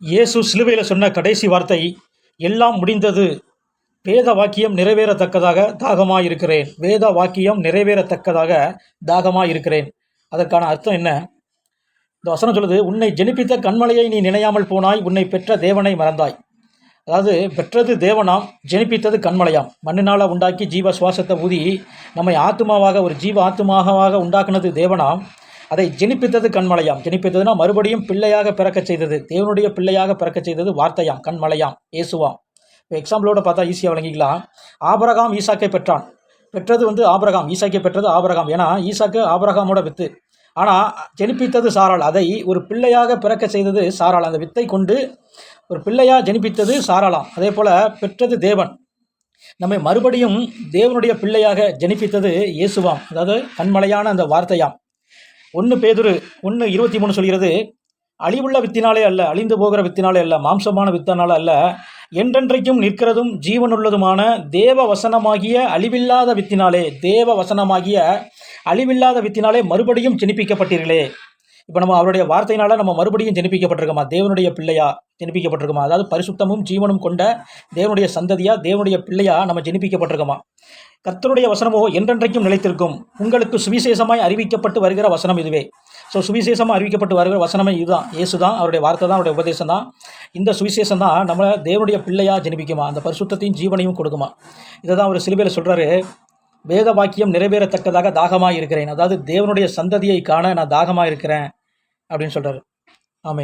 இயேசு சிலுவையில் சொன்ன கடைசி வார்த்தை, எல்லாம் முடிந்தது, வேத வாக்கியம் நிறைவேறத்தக்கதாக தாகமாயிருக்கிறேன். வேத வாக்கியம் நிறைவேறத்தக்கதாக தாகமாயிருக்கிறேன். அதற்கான அர்த்தம் என்ன? இந்த வசனம் சொல்லுது, உன்னை ஜெனிப்பித்த கண்மலையை நீ நினையாமல் போனாய், உன்னை பெற்ற தேவனை மறந்தாய். அதாவது பெற்றது தேவனாம், ஜெனிப்பித்தது கண்மலையாம். மண்ணினால் உண்டாக்கி ஜீவ சுவாசத்தை ஊதி நம்மை ஆத்மாவாக, ஒரு ஜீவ ஆத்மாவாக உண்டாக்குனது தேவனாம். அதை ஜெனிப்பித்தது கண்மலையாம். ஜெனிப்பித்ததுன்னா மறுபடியும் பிள்ளையாக பிறக்கச் செய்தது, தேவனுடைய பிள்ளையாக பிறக்கச் செய்தது வார்த்தையாம், கண்மலையாம், இயேசுவாம். இப்போ எக்ஸாம்பிளோட பார்த்தா ஈஸியாக விளங்கிக்கலாம். ஆபிரகாம் ஈசாக்கை பெற்றான். பெற்றது ஆபிரகாம். ஈசாக்கை பெற்றது ஆபிரகாம். ஏன்னா ஈசாக்கு ஆபிரகாமோட வித்து. ஆனால் ஜெனிப்பித்தது சாராள். அதை ஒரு பிள்ளையாக பிறக்க செய்தது சாராள். அந்த வித்தை கொண்டு ஒரு பிள்ளையாக ஜெனிப்பித்தது சாராளாம். அதே போல் பெற்றது தேவன். நம்மை மறுபடியும் தேவனுடைய பிள்ளையாக ஜெனிப்பித்தது இயேசுவாம். அதாவது கண்மலையான அந்த வார்த்தையாம். 1 பேதுரு 1:23 சொல்கிறது, அழிவுள்ள வித்தினாலே அல்ல, அழிந்து போகிற வித்தினாலே அல்ல, மாம்சமான வித்தினால அல்ல, என்றென்றைக்கும் நிற்கிறதும் ஜீவனுள்ளதுமான தேவ வசனமாகிய அழிவில்லாத வித்தினாலே, தேவ வசனமாகிய அழிவில்லாத வித்தினாலே மறுபடியும் ஜெனிப்பிக்கப்பட்டீர்களே. இப்போ நம்ம அவருடைய வார்த்தையினால நம்ம மறுபடியும் ஜெனிப்பிக்கப்பட்டிருக்கோமா? தேவனுடைய பிள்ளையா ஜெனிப்பிக்கப்பட்டிருக்கோமா? அதாவது பரிசுத்தமும் ஜீவனும் கொண்ட தேவனுடைய சந்ததியா, தேவனுடைய பிள்ளையா நம்ம ஜெனிப்பிக்கப்பட்டிருக்கோமா? கர்த்தருடைய வசனமோ என்றென்றைக்கும் நிலைத்திருக்கும். உங்களுக்கு சுவிசேஷமாய் அறிவிக்கப்பட்டு வருகிற வசனம் இதுவே. ஸோ சுவிசேஷமாக அறிவிக்கப்பட்டு வருகிற வசனமே இதுதான். இயேசு தான், அவருடைய வார்த்தை தான், அவருடைய உபதேசம் தான். இந்த சுவிசேஷம் தான் நம்மளை தேவனுடைய பிள்ளையாக ஜெனிப்பிக்குமா, அந்த பரிசுத்தத்தையும் ஜீவனையும் கொடுக்குமா. இதை தான் அவர் சிலுவையில் சொல்கிறாரு, வேத வாக்கியம் நிறைவேறத்தக்கதாக தாகமாக இருக்கிறேன். அதாவது தேவனுடைய சந்ததியை காண நான் தாகமாக இருக்கிறேன் அப்படின்னு சொல்கிறாரு. ஆமென்.